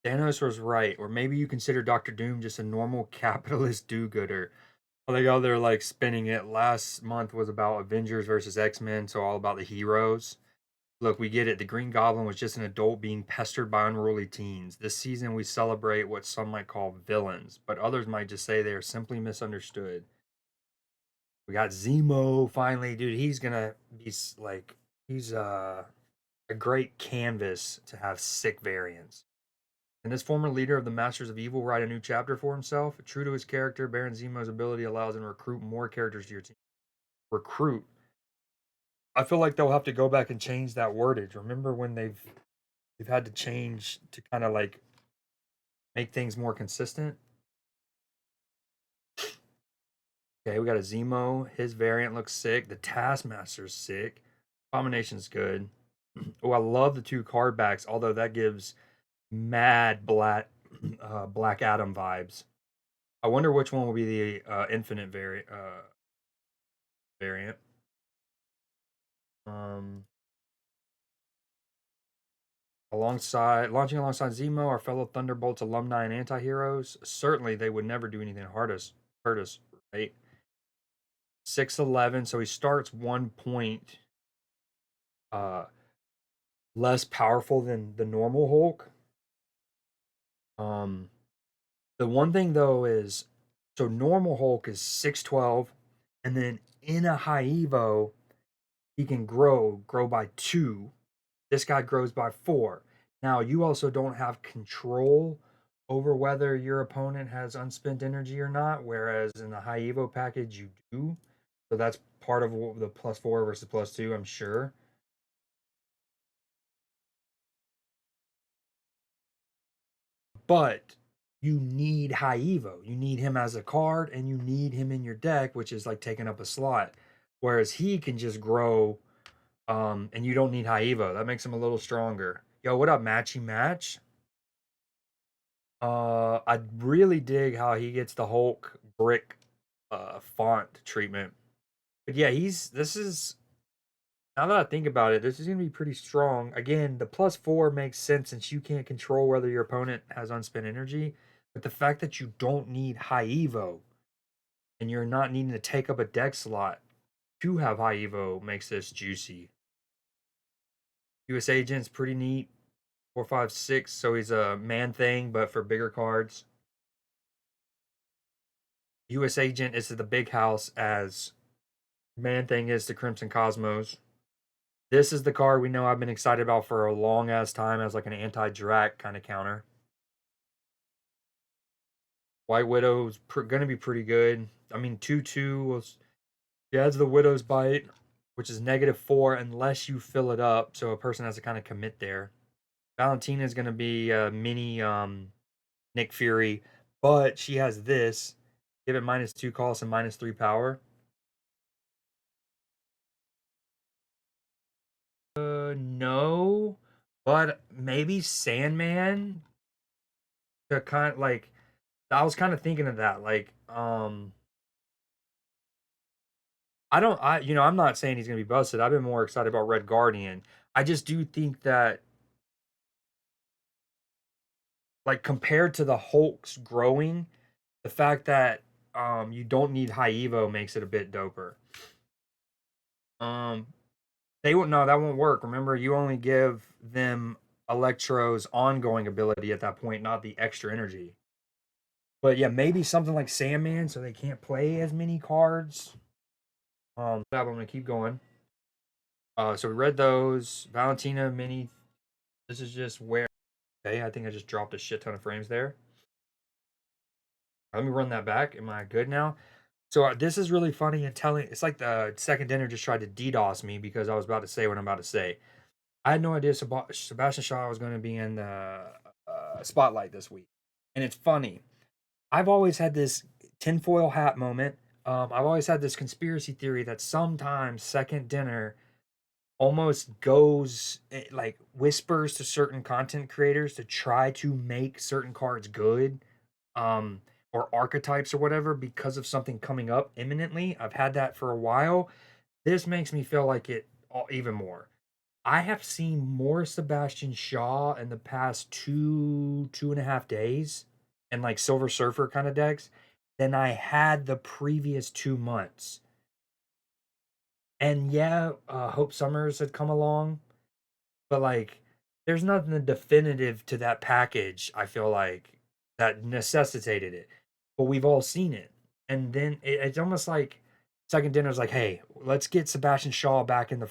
Thanos was right, or maybe you consider Doctor Doom just a normal capitalist do-gooder. I like how they're like spinning it. Last month was about Avengers versus X-Men, so all about the heroes. Look, we get it. The Green Goblin was just an adult being pestered by unruly teens. This season, we celebrate what some might call villains, but others might just say they are simply misunderstood. We got Zemo finally, dude. He's gonna be like, he's a great canvas to have sick variants. And this former leader of the Masters of Evil write a new chapter for himself? True to his character, Baron Zemo's ability allows him to recruit more characters to your team. Recruit. I feel like they'll have to go back and change that wordage. Remember when they've had to change to kind of like make things more consistent? Okay, we got a Zemo. His variant looks sick. The Taskmaster's sick. Abomination's good. Oh, I love the two card backs, although that gives mad Black Adam vibes. I wonder which one will be the infinite variant. Um, launching alongside Zemo, our fellow Thunderbolts alumni and anti-heroes. Certainly, they would never do anything hurt us, right? 6'11", so he starts 1 point uh less powerful than the normal Hulk. Um, the one thing though is, so normal Hulk is 6'12", and then in a high Evo, he can grow by 2. This guy grows by 4. Now, you also don't have control over whether your opponent has unspent energy or not, whereas in the high Evo package, you do. So that's part of the +4 versus +2, I'm sure. But you need high Evo. You need him as a card, and you need him in your deck, which is like taking up a slot. Whereas he can just grow, and you don't need high Evo. That makes him a little stronger. Yo, what up, Matchy Match? I really dig how he gets the Hulk brick font treatment. But yeah, this is, now that I think about it, this is gonna be pretty strong. Again, the +4 makes sense since you can't control whether your opponent has unspent energy. But the fact that you don't need high Evo and you're not needing to take up a deck slot to have high Evo makes this juicy. US Agent's pretty neat. 456, so he's a man thing, but for bigger cards. US Agent is the big house as Man Thing is the Crimson Cosmos. This is the card we know I've been excited about for a long ass time as like an anti-Drac kind of counter. White Widow's gonna be pretty good. I mean, 2/2 was, he adds the Widow's Bite, which is -4 unless you fill it up, so a person has to kind of commit there. Valentina is gonna be a mini Nick Fury, but she has this. Give it -2 cost and -3 power. No, but maybe Sandman to kind of like, I was kind of thinking of that. Like, I don't, I'm not saying he's gonna be busted. I've been more excited about Red Guardian. I just do think that, like, compared to the Hulk's growing, the fact that you don't need high Evo makes it a bit doper. Um, they won't. No, that won't work. Remember, you only give them Electro's ongoing ability at that point, not the extra energy. But yeah, maybe something like Sandman, so they can't play as many cards. I'm gonna keep going. So we read those. Valentina mini. This is just where. Okay, I think I just dropped a shit ton of frames there. Let me run that back. Am I good now? So this is really funny and telling. It's like the second dinner just tried to DDoS me because I was about to say what I'm about to say. I had no idea Sebastian Shaw was going to be in the spotlight this week, and it's funny. I've always had this tinfoil hat moment. I've always had this conspiracy theory that sometimes second dinner almost goes, like, whispers to certain content creators to try to make certain cards good, um, or archetypes or whatever because of something coming up imminently. I've had that for a while. This makes me feel like it even more. I have seen more Sebastian Shaw in the past 2.5 days, and like Silver Surfer kind of decks than I had the previous 2 months. And yeah, Hope Summers had come along, but like, there's nothing definitive to that package. I feel like that necessitated it, but we've all seen it. And then it's almost like Second Dinner's like, hey, let's get Sebastian Shaw back in the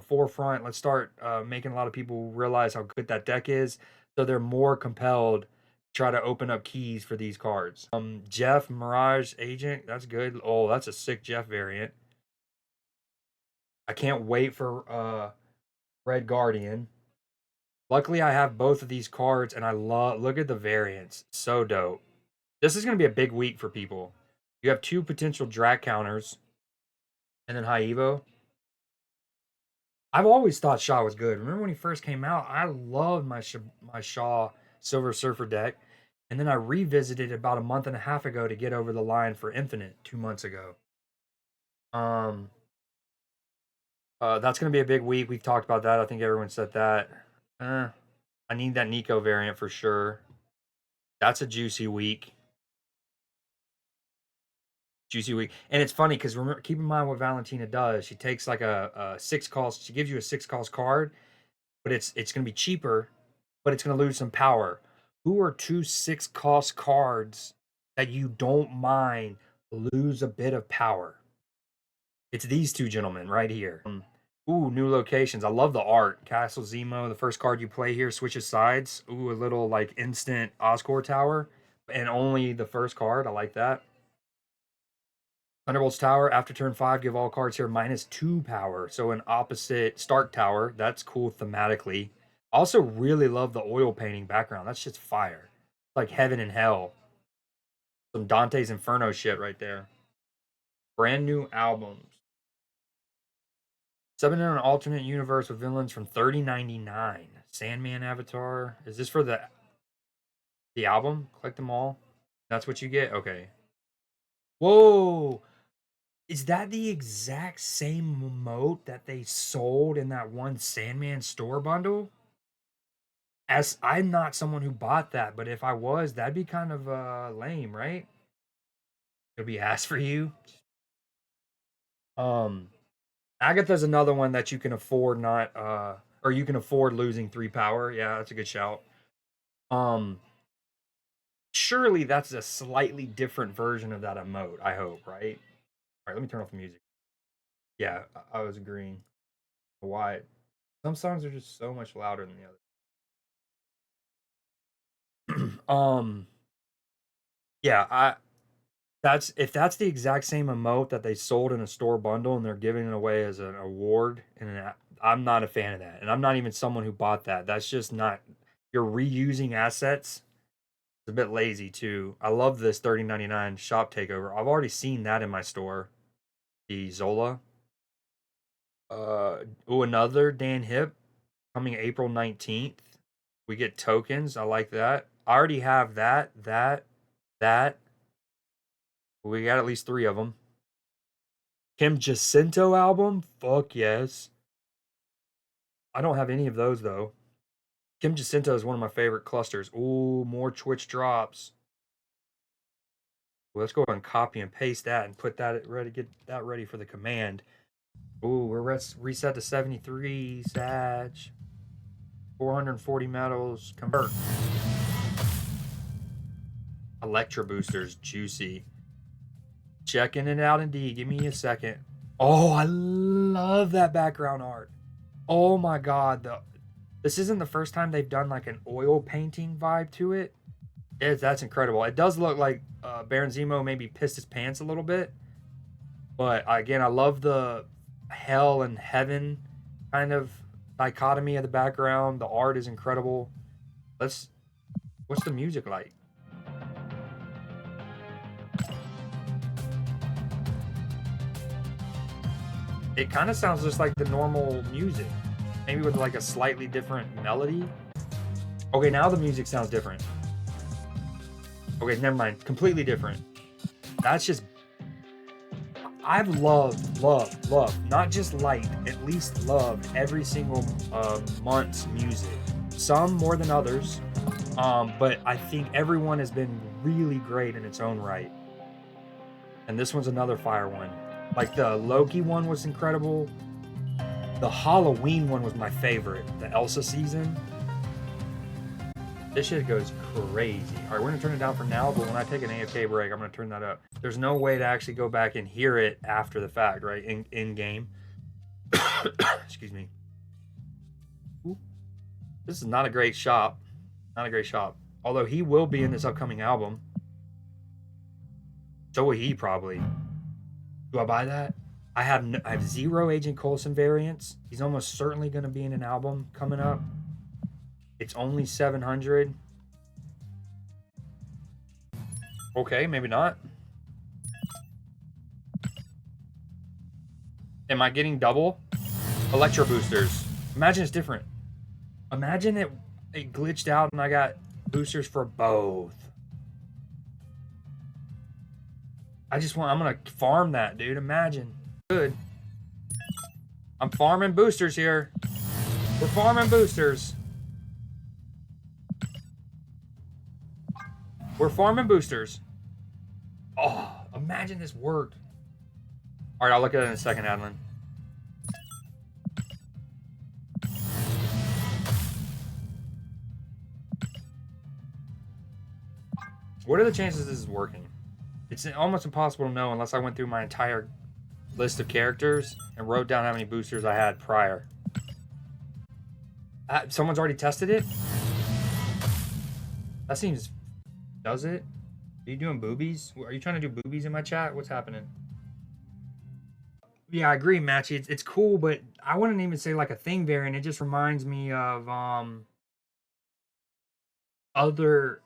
forefront. Let's start making a lot of people realize how good that deck is, so they're more compelled to try to open up keys for these cards. Jeff Mirage Agent, that's good. Oh, that's a sick Jeff variant. I can't wait for Red Guardian. Luckily, I have both of these cards, and I look at the variants. So dope. This is going to be a big week for people. You have two potential drag counters, and then High Evo. I've always thought Shaw was good. Remember when he first came out? I loved my Shaw Silver Surfer deck, and then I revisited it about a month and a half ago to get over the line for Infinite 2 months ago. Um, that's going to be a big week. We've talked about that. I think everyone said that. I need that Nico variant for sure. That's a juicy week. Juicy week. And it's funny because keep in mind what Valentina does. She takes like a 6 cost. She gives you a 6 cost card, but it's going to be cheaper, but it's going to lose some power. Who are two 6 cost cards that you don't mind lose a bit of power? It's these two gentlemen right here. Ooh, new locations. I love the art. Castle Zemo, the first card you play here switches sides. Ooh, a little like instant Oscorp Tower, and only the first card. I like that. Thunderbolt's Tower, after turn 5, give all cards here -2 power. So an opposite Stark Tower. That's cool thematically. I also really love the oil painting background. That's just fire. Like heaven and hell. Some Dante's Inferno shit right there. Brand new albums. 7 in an alternate universe with villains from 3099. Sandman Avatar. Is this for the album? Collect them all. That's what you get? Okay. Whoa! Is that the exact same emote that they sold in that one Sandman store bundle? As I'm not someone who bought that, but if I was, that'd be kind of lame, right? It'll be asked for you. Um Agatha's another one that you can afford not or you can afford losing 3 power. Yeah, that's a good shout. Um Surely that's a slightly different version of that emote, I hope, right? All right, let me turn off the music. Yeah, I was agreeing. Why? Some songs are just so much louder than the other. Yeah, I that's if that's the exact same emote that they sold in a store bundle and they're giving it away as an award, and I'm not a fan of that. And I'm not even someone who bought that. That's just not you're reusing assets. It's a bit lazy too. I love this 30.99 shop takeover. I've already seen that in my store. The Zola. Another Dan Hip coming April 19th. We get tokens. I like that. I already have that. We got at least 3 of them. Kim Jacinto album? Fuck yes. I don't have any of those though. Kim Jacinto is one of my favorite clusters. Ooh, more Twitch drops. Well, let's go ahead and copy and paste that and put that ready. Get that ready for the command. Ooh, we're reset to 73. Sag. 440 metals. Convert. Electro boosters, juicy. Checking it out indeed. Give me a second. Oh, I love that background art. Oh my god, this isn't the first time they've done like an oil painting vibe to it. That's incredible. It does look like Baron Zemo maybe pissed his pants a little bit, but again, I love the hell and heaven kind of dichotomy of the background. The art is incredible. What's the music like? It kind of sounds just like the normal music, maybe with like a slightly different melody. Okay, now the music sounds different. Okay, never mind. Completely different. That's just I've loved, not just liked, at least loved every single month's music. Some more than others, but I think everyone has been really great in its own right. And this one's another fire one. Like the Loki one was incredible. The Halloween one was my favorite. The Elsa season. This shit goes crazy. All right, we're gonna turn it down for now, but when I take an AFK break, I'm gonna turn that up. There's no way to actually go back and hear it after the fact, right? In game. Excuse me. Ooh. This is not a great shop. Not a great shop. Although he will be in this upcoming album. So will he probably. Do I buy that? I have 0 Agent Coulson variants. He's almost certainly gonna be in an album coming up. It's only 700. Okay, maybe not. Am I getting double? Electro boosters. Imagine it's different. Imagine it glitched out and I got boosters for both. I'm gonna farm that, dude. Imagine. Good. I'm farming boosters here. We're farming boosters. We're farming boosters. Oh, imagine this worked. All right, I'll look at it in a second, Adeline. What are the chances this is working? It's almost impossible to know unless I went through my entire list of characters and wrote down how many boosters I had prior. Someone's already tested it? That seems... Does it? Are you doing boobies? Are you trying to do boobies in my chat? What's happening? Yeah, I agree, Matchy. It's cool, but I wouldn't even say like a thing variant. It just reminds me of other,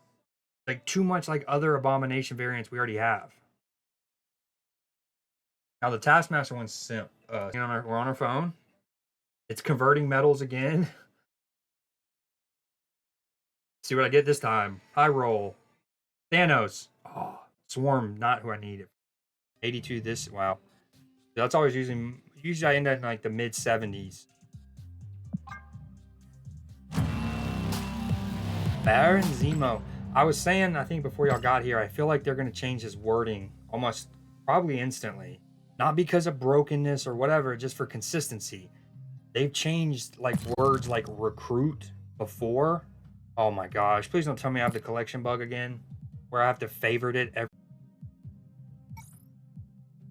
like too much like other Abomination variants we already have. Now the Taskmaster one's we're on our phone. It's converting metals again. See what I get this time. High roll. Thanos. Oh, Swarm, not who I need. 82 this. Wow. That's always usually I end up in like the mid 70s. Baron Zemo. I was saying, I think before y'all got here, I feel like they're going to change his wording almost probably instantly. Not because of brokenness or whatever, just for consistency. They've changed like words like recruit before. Oh my gosh. Please don't tell me I have the collection bug again where I have to favorite it every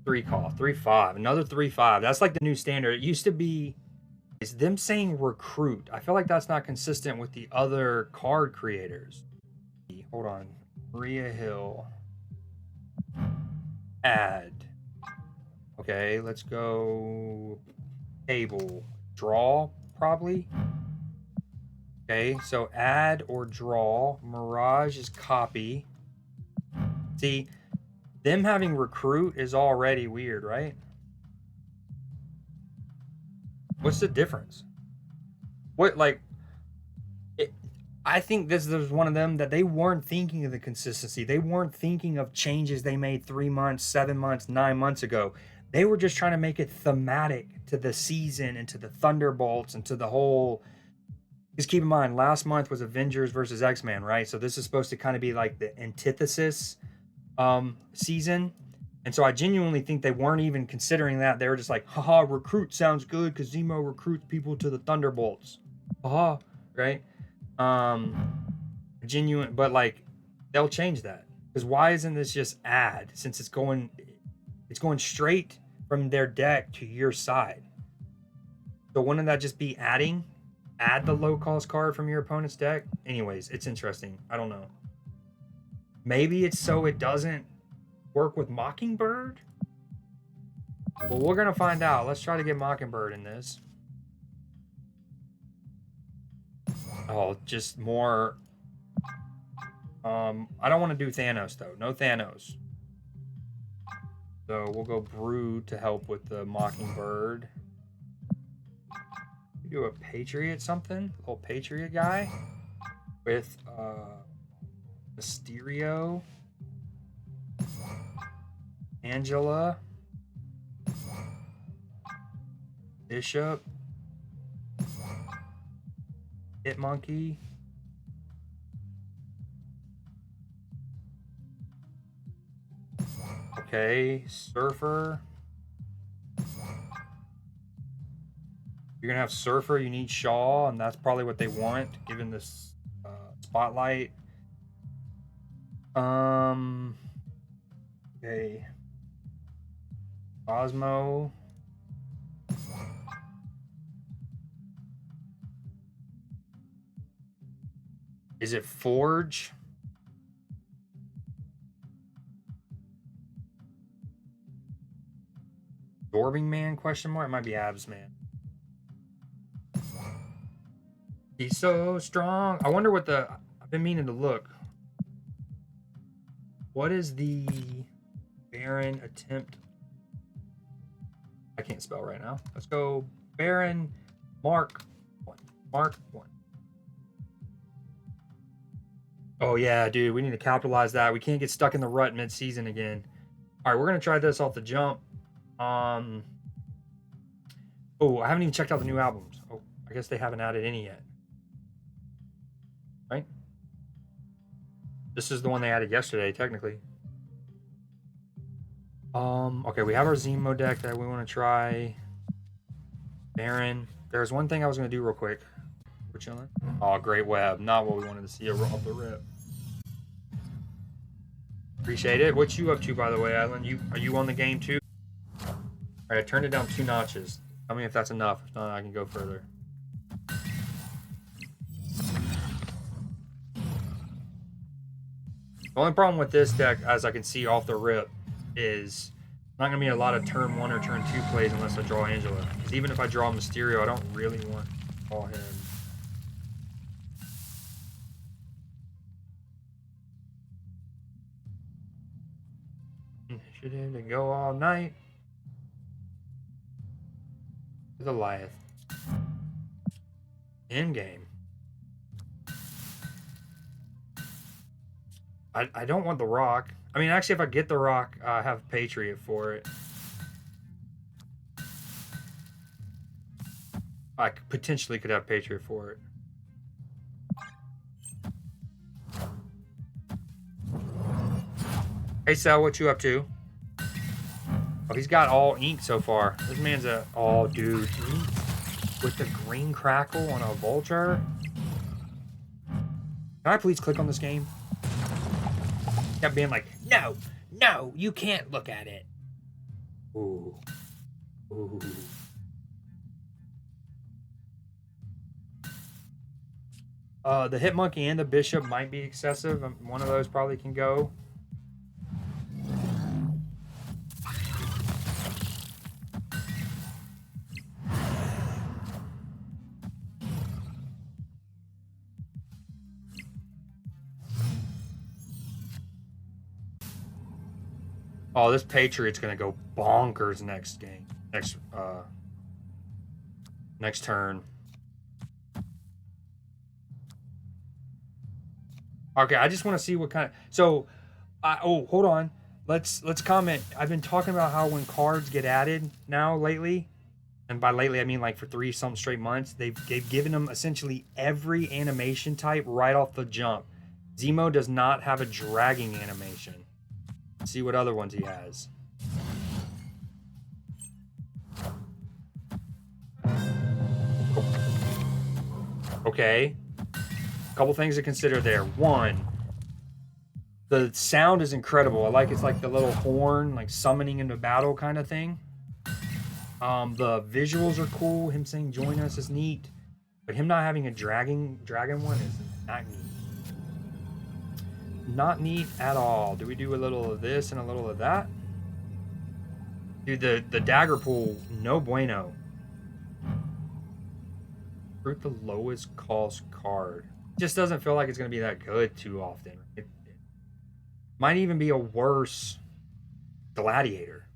3-5. Another 3-5. That's like the new standard. It used to be is them saying recruit. I feel like that's not consistent with the other card creators. Hold on. Maria Hill. Add. Okay, let's go table. Draw, probably. Okay, so add or draw. Mirage is copy. See, them having recruit is already weird, right? What's the difference? What, like, I think this was one of them that they weren't thinking of the consistency. They weren't thinking of changes they made 3 months, 7 months, 9 months ago. They were just trying to make it thematic to the season and to the Thunderbolts and to the whole... Just keep in mind, last month was Avengers versus X-Men, right? So this is supposed to kind of be like the antithesis season. And so I genuinely think they weren't even considering that. They were just like, haha, recruit sounds good because Zemo recruits people to the Thunderbolts. Haha, right? Genuine, but like they'll change that. Because why isn't this just add since it's going straight from their deck to your side? So wouldn't that just be adding? Add the low cost card from your opponent's deck? Anyways, it's interesting. I don't know. Maybe it's so it doesn't work with Mockingbird? Well, we're going to find out. Let's try to get Mockingbird in this. Oh, just more... I don't want to do Thanos, though. No Thanos. So we'll go Brood to help with the Mockingbird. We do a Patriot something? A little Patriot guy? With, Mysterio. Angela. Bishop. Hit monkey. Okay, Surfer. You're gonna have Surfer, you need Shaw, and that's probably what they want, given this spotlight. Okay. Osmo. Is it Forge? Absorbing Man, question mark? It might be Abs Man. He's so strong. I wonder what the... I've been meaning to look. What is the Baron attempt? I can't spell right now. Let's go Baron Mark 1. Mark 1. Oh yeah, dude. We need to capitalize that. We can't get stuck in the rut mid-season again. All right, we're going to try this off the jump. Oh, I haven't even checked out the new albums. Oh, I guess they haven't added any yet. Right? This is the one they added yesterday, technically. Okay, we have our Zemo deck that we want to try. Baron. There's one thing I was going to do real quick. We're chilling. Oh, great web. Not what we wanted to see off the rip. Appreciate it. What you up to, by the way, Island? Are you on the game too? All right, I turned it down 2 notches. Tell me if that's enough. If not, I can go further. The only problem with this deck, as I can see off the rip, is not going to be a lot of turn 1 or turn 2 plays unless I draw Angela. Because even if I draw Mysterio, I don't really want to draw him. Initiative to go all night. Goliath. Endgame. I don't want the Rock. I mean, actually, if I get the Rock, I have Patriot for it. I potentially could have Patriot for it. Hey, Sal, what you up to? Oh, he's got all ink so far. This man's a... Oh, dude. Ink with the green crackle on a Vulture? Can I please click on this game? Kept being like, no, you can't look at it. Ooh. The Hit Monkey and the Bishop might be excessive. One of those probably can go. Oh, this Patriot's gonna go bonkers next game. Next turn. Okay, I just want to see what kind of... So, hold on. Let's comment. I've been talking about how when cards get added now lately, and by lately I mean like for 3 something straight months, they've given them essentially every animation type right off the jump. Zemo does not have a dragging animation. Let's see what other ones he has. Okay. Couple things to consider there. One, the sound is incredible. I like it's like the little horn, like summoning into battle kind of thing. The visuals are cool. Him saying "join us" is neat, but him not having a dragon one is not neat. Not neat at all. Do we do a little of this and a little of that? Dude, the dagger pool, no bueno. Fruit the lowest cost card. Just doesn't feel like it's going to be that good too often. It might even be a worse Gladiator.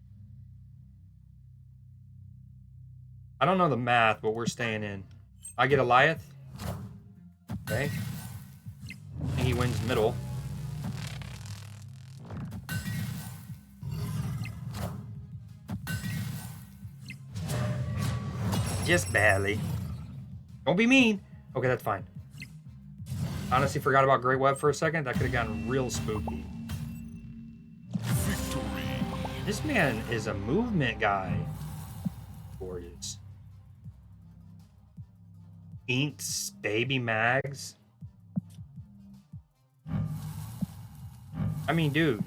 I don't know the math, but we're staying in. I get Goliath. Okay. And he wins middle. Just barely. Don't be mean. Okay, that's fine. Honestly, forgot about Great Web for a second. That could have gotten real spooky. Victory. This man is a movement guy. Gorgeous. Inks, baby mags. I mean, dude.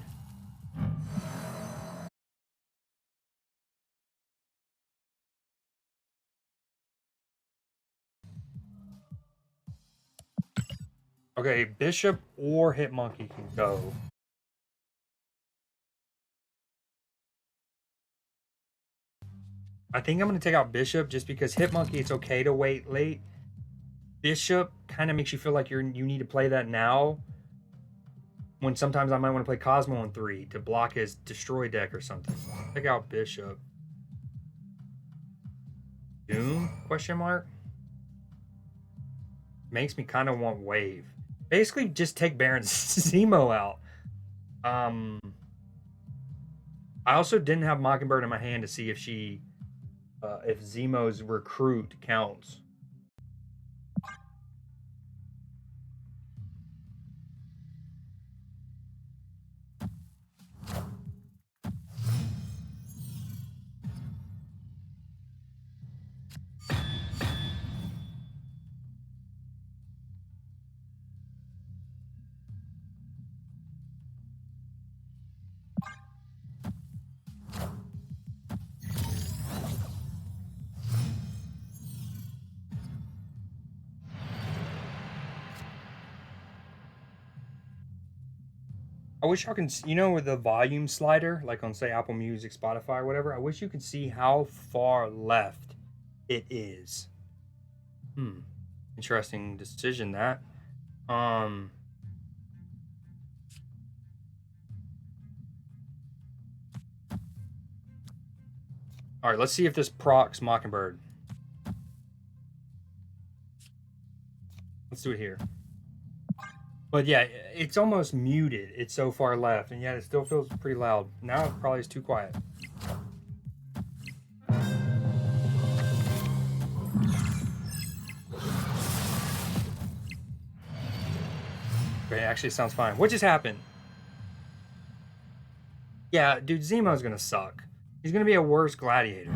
Okay, Bishop or Hitmonkey can go. I think I'm going to take out Bishop just because Hitmonkey, it's okay to wait late. Bishop kind of makes you feel like you need to play that now. When sometimes I might want to play Cosmo in 3 to block his destroy deck or something. Take out Bishop. Doom? Question mark? Makes me kind of want Wave. Basically, just take Baron Zemo out. I also didn't have Mockingbird in my hand to see if if Zemo's recruit counts. I wish y'all can, you know, with the volume slider, like on, say, Apple Music, Spotify, or whatever, I wish you could see how far left it is. Interesting decision, that. All right, let's see if this procs Mockingbird. Let's do it here. But yeah, it's almost muted. It's so far left, and yet it still feels pretty loud. Now it probably is too quiet. Okay, actually, it sounds fine. What just happened? Yeah, dude, Zemo's gonna suck. He's gonna be a worse gladiator.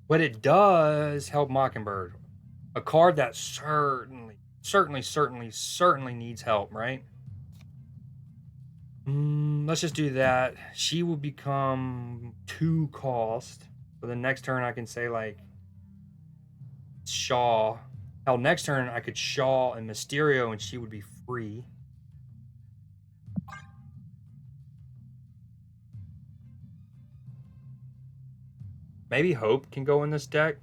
But it does help Mockingbird. A card that certainly needs help, right? Let's just do that. She will become 2 cost. So the next turn I can say, like, Shaw. Hell, next turn I could Shaw and Mysterio and she would be free. Maybe Hope can go in this deck.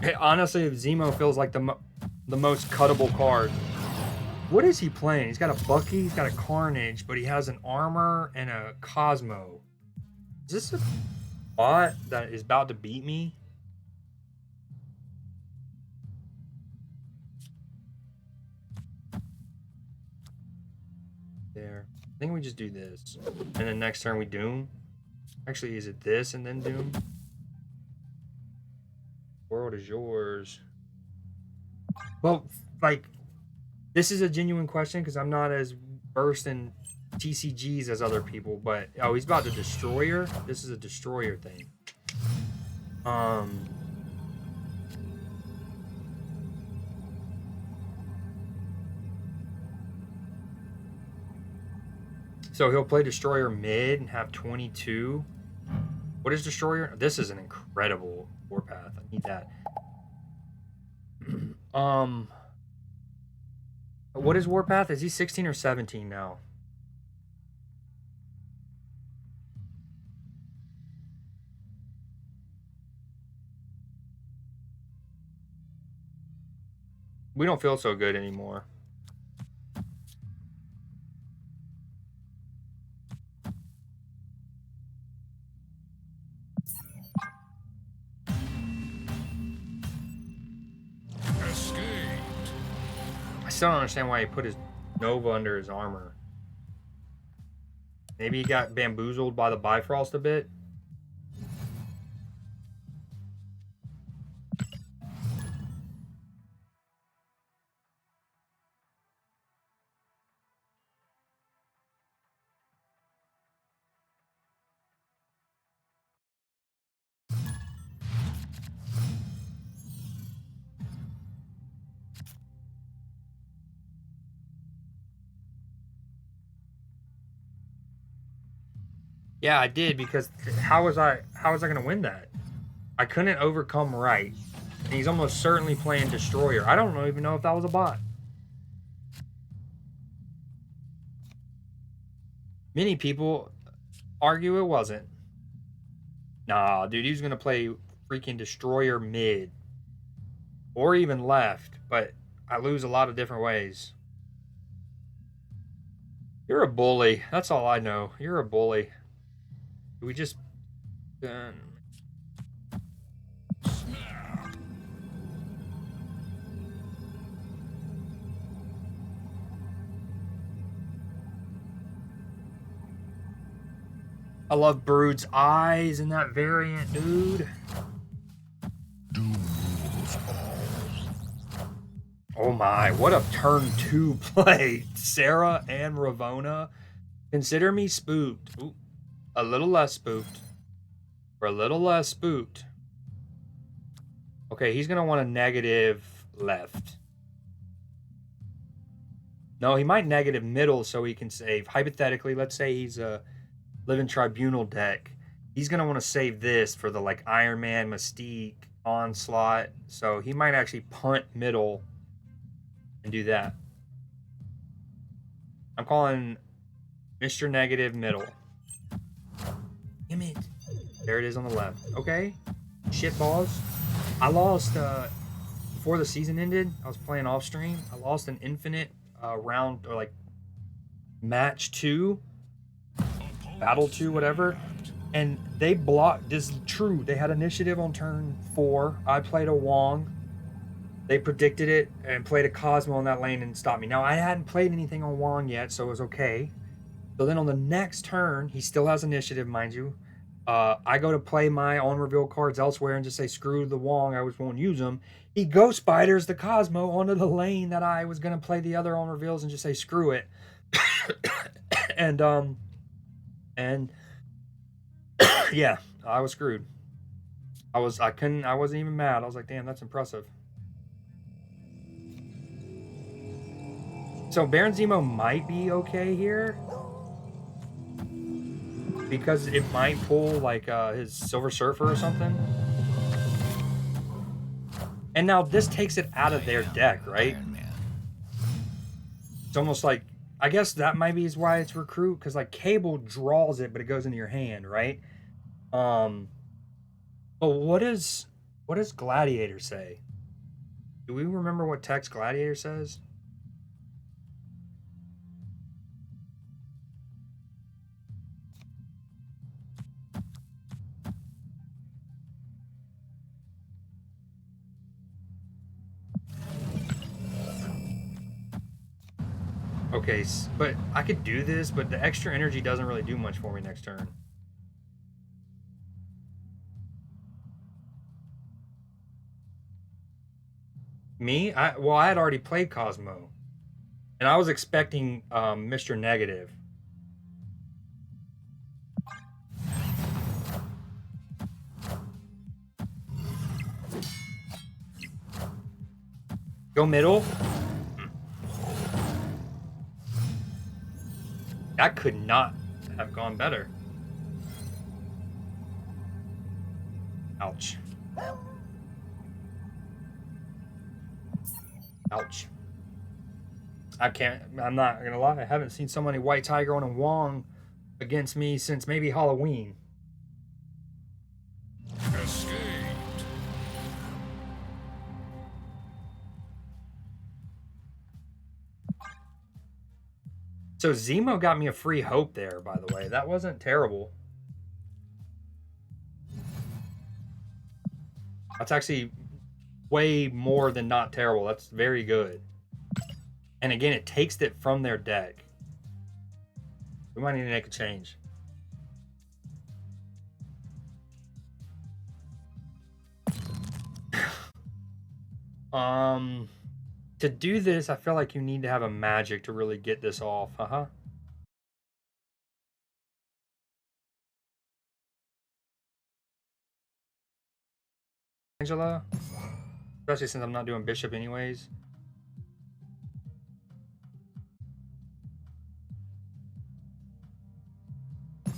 Hey, honestly, Zemo feels like the most cuttable card. What is he playing? He's got a Bucky, he's got a Carnage, but he has an Armor and a Cosmo. Is this a bot that is about to beat me? There. I think we just do this. And then next turn we Doom. Actually, is it this and then Doom? World is yours. Well, like, this is a genuine question because I'm not as versed in TCGs as other people, but oh, he's about to Destroyer. This is a Destroyer thing. So he'll play Destroyer mid and have 22. What is Destroyer? This is an incredible Warpath. I need that. What is Warpath? Is he 16 or 17 now? We don't feel so good anymore. I still don't understand why he put his Nova under his armor. Maybe he got bamboozled by the Bifrost a bit. Yeah, I did, because how was I gonna win that? I couldn't overcome right. And he's almost certainly playing Destroyer. I don't even know if that was a bot. Many people argue it wasn't. Nah, dude, he was gonna play freaking Destroyer mid. Or even left, but I lose a lot of different ways. You're a bully. That's all I know. You're a bully. We just... I love Brood's eyes in that variant, dude. Oh my, what a turn 2 play. Sarah and Ravona. Consider me spooked. Ooh, a little less spooked. We're a little less spooked. Okay, he's going to want a negative left. No, he might negative middle so he can save. Hypothetically, let's say he's a Living Tribunal deck. He's going to want to save this for the like Iron Man, Mystique, Onslaught. So he might actually punt middle and do that. I'm calling Mr. Negative middle. Damn it. There it is on the left. Okay. Shitballs. I lost, before the season ended, I was playing off stream. I lost an infinite round, or like match 2, battle 2, whatever. And they blocked, this is true, they had initiative on turn 4. I played a Wong. They predicted it and played a Cosmo in that lane and stopped me. Now, I hadn't played anything on Wong yet, so it was okay. So then on the next turn, he still has initiative, mind you. I go to play my on-reveal cards elsewhere and just say, screw the Wong, I just won't use them. He ghost spiders the Cosmo onto the lane that I was going to play the other on-reveals and just say, screw it. and yeah, I was screwed. I wasn't even mad. I was like, damn, that's impressive. So Baron Zemo might be okay here, because it might pull like his Silver Surfer or something. And now this takes it out of their deck, right? It's almost like, I guess that might be why it's Recruit, because like Cable draws it, but it goes into your hand, right? But what does Gladiator say? Do we remember what text Gladiator says? Okay, but I could do this, but the extra energy doesn't really do much for me next turn. Me? I had already played Cosmo. And I was expecting Mr. Negative. Go middle? That could not have gone better. Ouch. Ouch. I'm not gonna lie, I haven't seen so many White Tiger on a Wong against me since maybe Halloween. Escaped. So Zemo got me a free hope there, by the way. That wasn't terrible. That's actually way more than not terrible. That's very good. And again, it takes it from their deck. We might need to make a change. To do this, I feel like you need to have a magic to really get this off. Angela, especially since I'm not doing bishop anyways. What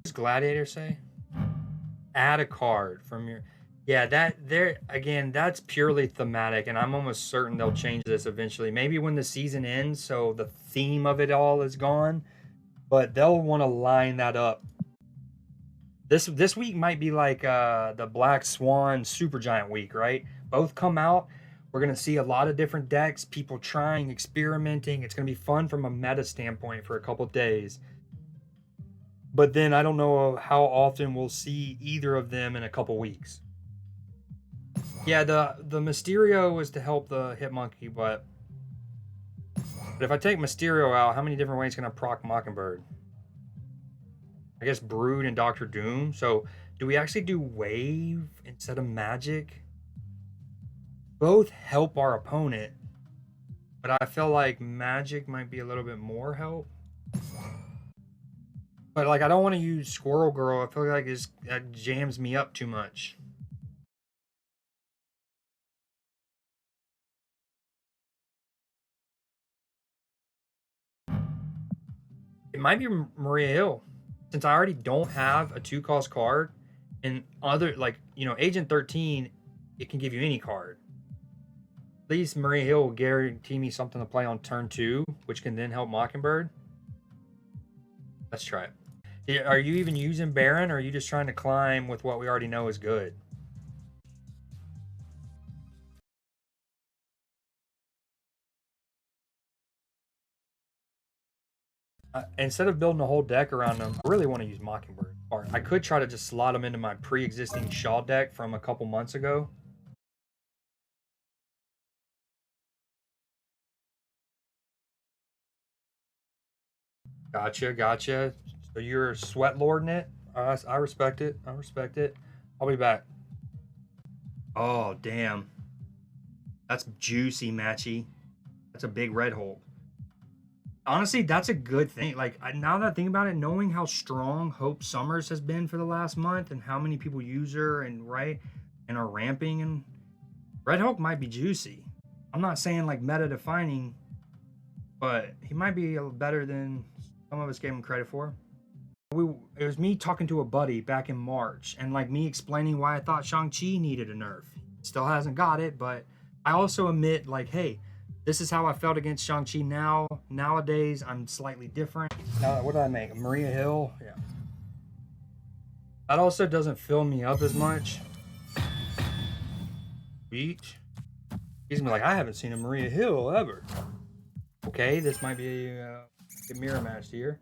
does gladiator say? Add a card from your. Yeah, that there again, that's purely thematic, and I'm almost certain they'll change this eventually. Maybe when the season ends, so the theme of it all is gone, but they'll want to line that up. This week might be like the Black Swan Supergiant week, right? Both come out. We're gonna see a lot of different decks, people trying, experimenting. It's gonna be fun from a meta standpoint for a couple days. But then I don't know how often we'll see either of them in a couple weeks. Yeah, the Mysterio was to help the Hitmonkey, but if I take Mysterio out, how many different ways can I proc Mockingbird? I guess Brood and Doctor Doom. So do we actually do Wave instead of Magic? Both help our opponent, but I feel like Magic might be a little bit more help. But like I don't want to use Squirrel Girl. I feel like that jams me up too much. It might be Maria Hill, since I already don't have a 2-cost card, and other like Agent 13, it can give you any card. At least Maria Hill will guarantee me something to play on turn 2, which can then help Mockingbird. Let's try it. Are you even using Baron, or are you just trying to climb with what we already know is good? Instead of building a whole deck around them, I really want to use Mockingbird. Or I could try to just slot them into my pre-existing Shaw deck from a couple months ago. Gotcha. So you're sweat lording it. I respect it. I respect it. I'll be back. Oh damn, that's juicy, matchy. That's a big red hole. Honestly, that's a good thing. Like now that I think about it, knowing how strong Hope Summers has been for the last month and how many people use her and are ramping, and Red Hulk might be juicy. I'm not saying like meta defining, but he might be better than some of us gave him credit for. It was me talking to a buddy back in March, and like me explaining why I thought Shang-Chi needed a nerf. Still hasn't got it, but I also admit like, hey, this is how I felt against Shang-Chi now. Nowadays, I'm slightly different. What did I make? Maria Hill? Yeah. That also doesn't fill me up as much. Beach? He's gonna be like, I haven't seen a Maria Hill ever. Okay, this might be a mirror match here.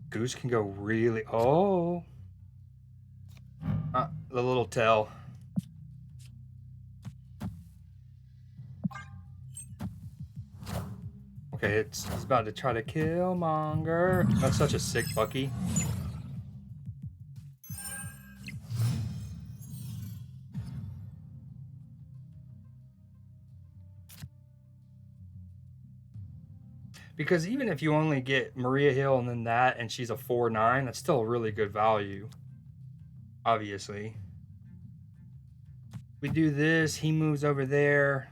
Goose can go really. Oh. The little tail. Okay, it's about to try to kill Monger. That's such a sick Bucky. Because even if you only get Maria Hill and then that, and she's a 4/9, that's still a really good value. Obviously. We do this, he moves over there.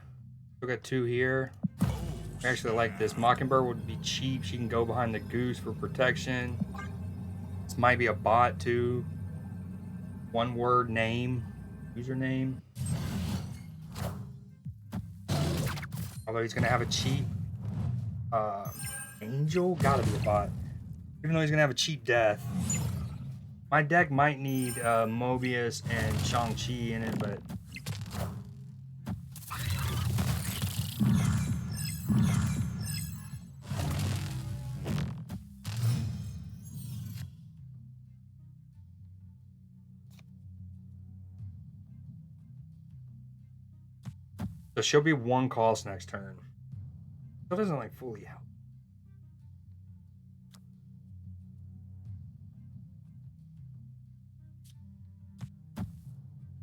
We got 2 here. I actually like this. Mockingbird would be cheap. She can go behind the Goose for protection. This might be a bot too. 1 word name. Username. Although he's gonna have a cheap Angel, gotta be a bot. Even though he's gonna have a cheap death. My deck might need Mobius and Shang-Chi in it, but So she'll be 1 cost next turn. Still doesn't like fully help.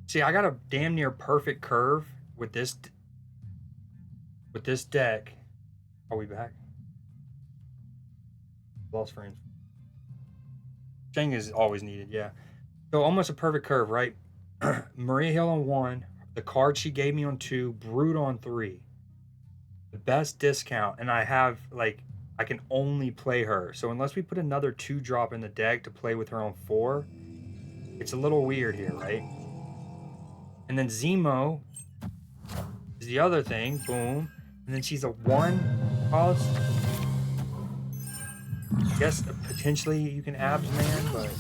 See, I got a damn near perfect curve with this deck. Are we back? Lost frames. Shang is always needed, yeah. So almost a perfect curve, right? Maria Hill on 1, the card she gave me on 2, Brood on 3. The best discount, and I have like I can only play her. So unless we put another 2-drop in the deck to play with her on 4, it's a little weird here, right? And then Zemo is the other thing, boom. And then she's a 1 cost. I guess potentially you can abs man, but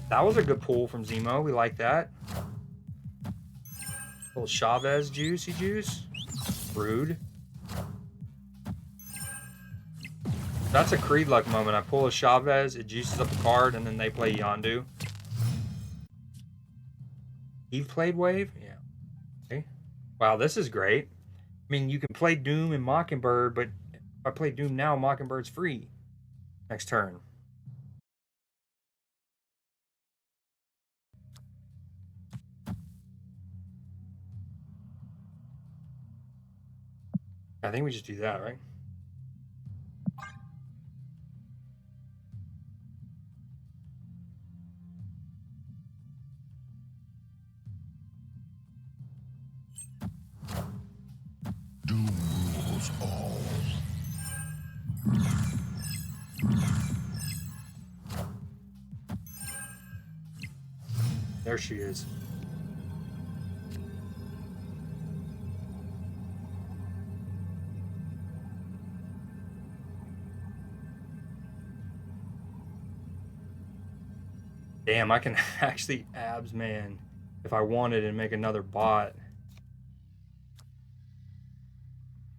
that was a good pull from Zemo. We like that. Little Chavez juicy juice. Rude. That's a Creed luck moment. I pull a Chavez, it juices up a card, and then they play Yondu. Eve played Wave? Yeah. Okay. Wow, this is great. I mean, you can play Doom and Mockingbird, but if I play Doom now, Mockingbird's free next turn. I think we just do that, right? Doom rules all. There she is. Damn, I can actually abs man if I wanted and make another bot.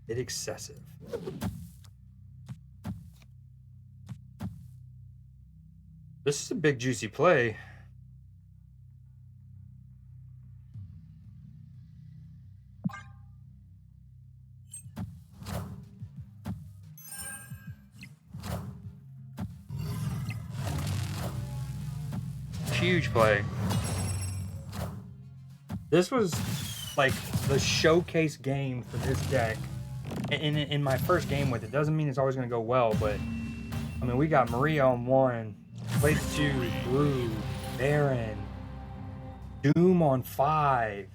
It's excessive. This is a big juicy play. Huge play. This was like the showcase game for this deck. In my first game with it, doesn't mean it's always going to go well, but I mean, we got Maria on 1, played 2, Blue, Baron, Doom on 5.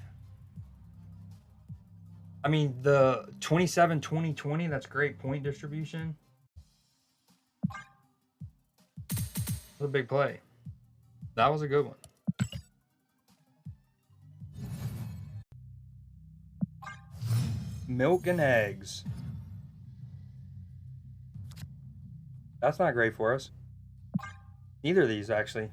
I mean, the 27-20-20, that's great point distribution. That's a big play. That was a good one. Milk and eggs. That's not great for us. Neither of these, actually.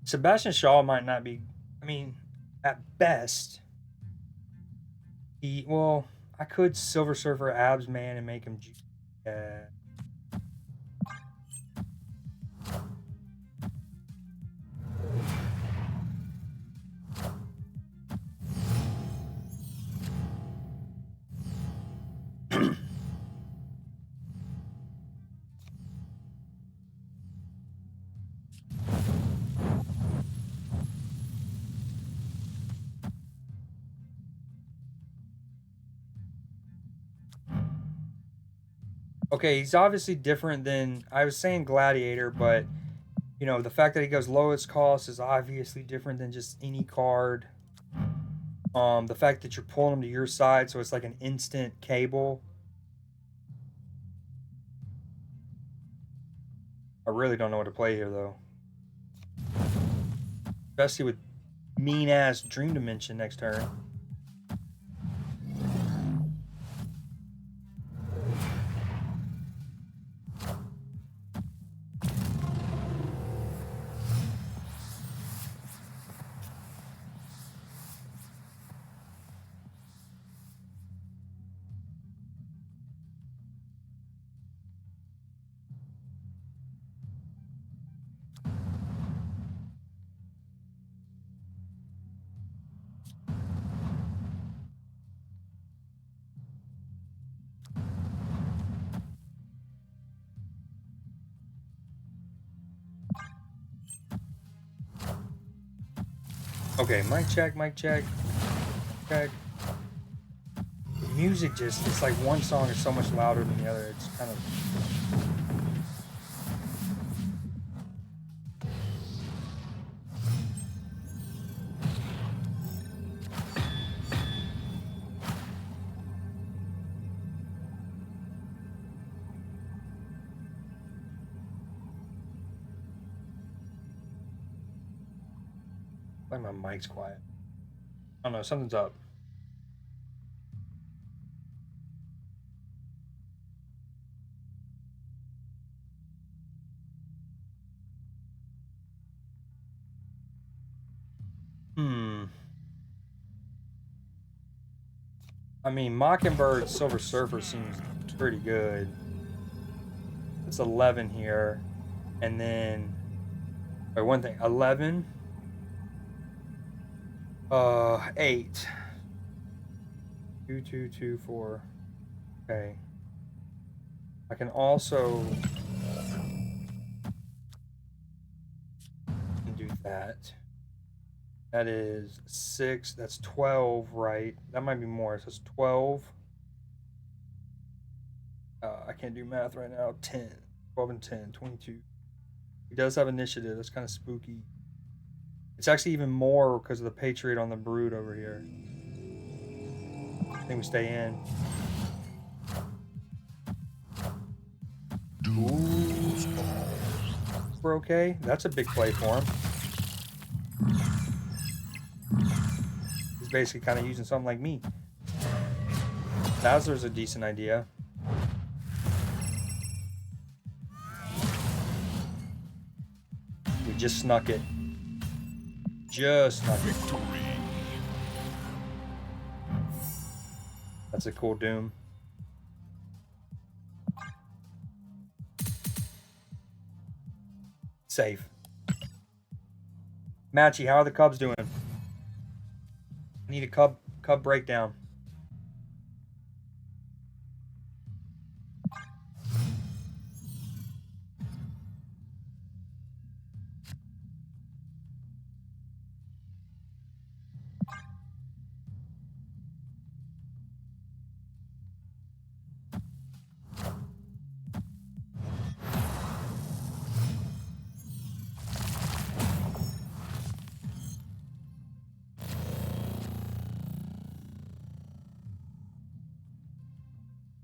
Sebastian Shaw might not be, I mean, at best, well, I could Silver Surfer abs man and make him Okay, he's obviously different than I was saying Gladiator, but you know, the fact that he goes lowest cost is obviously different than just any card. The fact that you're pulling him to your side, so it's like an instant cable. I really don't know what to play here though. Especially with mean ass Dream Dimension next turn. Okay, mic check, check. The music just, it's like one song is so much louder than the other. It's kind of... Like my mic's quiet. I don't know, something's up. I mean, Mockingbird Silver Surfer seems pretty good. It's 11 here. And then, or one thing, 11. 8. 2, 2, 2, 4. Okay. I can also do that. That is 6. That's 12, right? That might be more. So it's 12. I can't do math right now. 10. 12 and 10. 22. He does have initiative. That's kind of spooky. It's actually even more because of the Patriot on the Brood over here. I think we stay in. Ooh. We're okay. That's a big play for him. He's basically kind of using something like me. Dazzler's a decent idea. We just snuck it. Just snuck it. That's a cool Doom. Safe. Matchy, how are the Cubs doing? I need a Cub breakdown.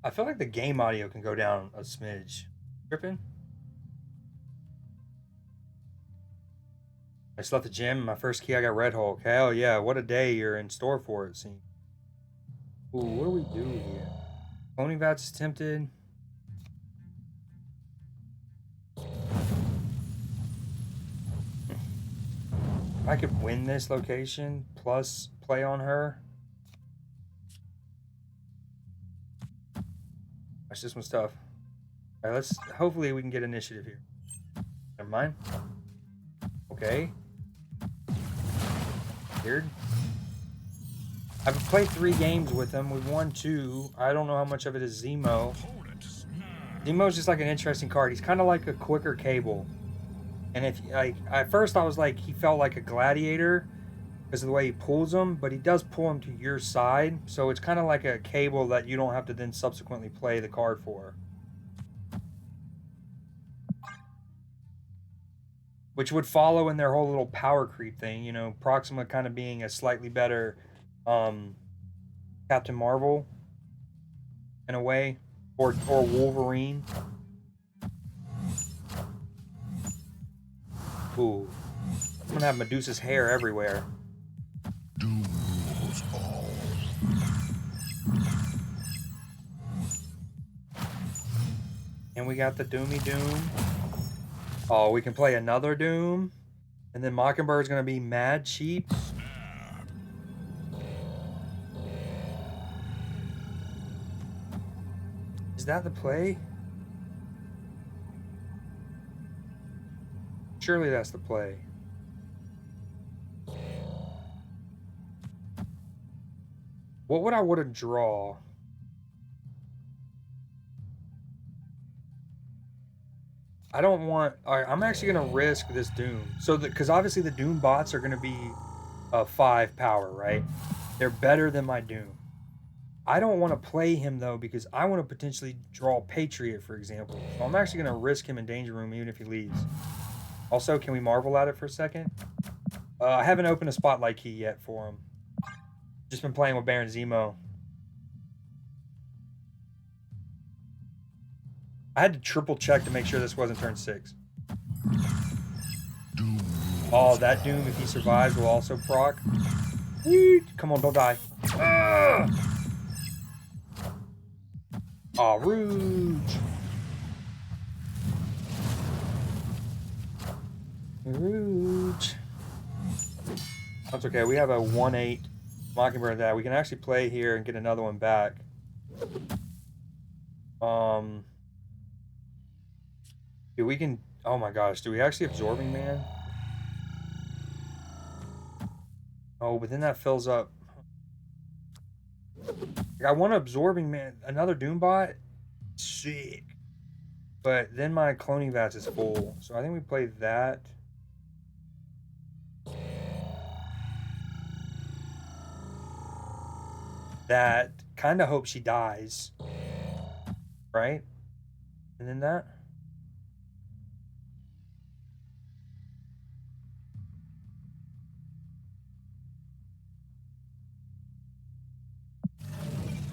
I feel like the game audio can go down a smidge. Tripping? I just left the gym. My first key, I got Red Hulk. Hell yeah, what a day you're in store for, it seems. Ooh, what do we do here? Cloning Vats is tempted. I could win this location plus play on her. Gosh, this one's tough. All right, let's. Hopefully, we can get initiative here. Never mind. Okay. Weird. I've played 3 games with him. We've won 2. I don't know how much of it is Zemo. Zemo's just like an interesting card. He's kind of like a quicker Cable. And if like at first I was like he felt like a gladiator because of the way he pulls them, but he does pull them to your side, so it's kind of like a Cable that you don't have to then subsequently play the card for. Which would follow in their whole little power creep thing, you know, Proxima kind of being a slightly better Captain Marvel in a way, or Wolverine. Ooh, I'm gonna have Medusa's hair everywhere. Doom rules all. And we got the Doomy Doom. Oh, we can play another Doom. And then Mockingbird's gonna be mad cheap. Is that the play? Surely that's the play. What would I want to draw? I don't want... Alright, I'm actually going to risk this Doom. So, because obviously the Doom bots are going to be 5 power, right? They're better than my Doom. I don't want to play him though because I want to potentially draw Patriot, for example. So I'm actually going to risk him in Danger Room even if he leaves. Also, can we marvel at it for a second? I haven't opened a Spotlight key yet for him. Just been playing with Baron Zemo. I had to triple check to make sure this wasn't turn 6. Oh, that Doom, if he survives, will also proc. Yeet. Come on, don't die. Aw, Rouge. Rouge. That's okay. We have a 1/8 Mockingbird that we can actually play here and get another one back. Dude, we can. Oh my gosh, do we actually Absorbing Man? Oh, but then that fills up. I want Absorbing Man, another Doombot. Sick. But then my cloning vats is full, so I think we play that. That kind of hope she dies, right? And then that.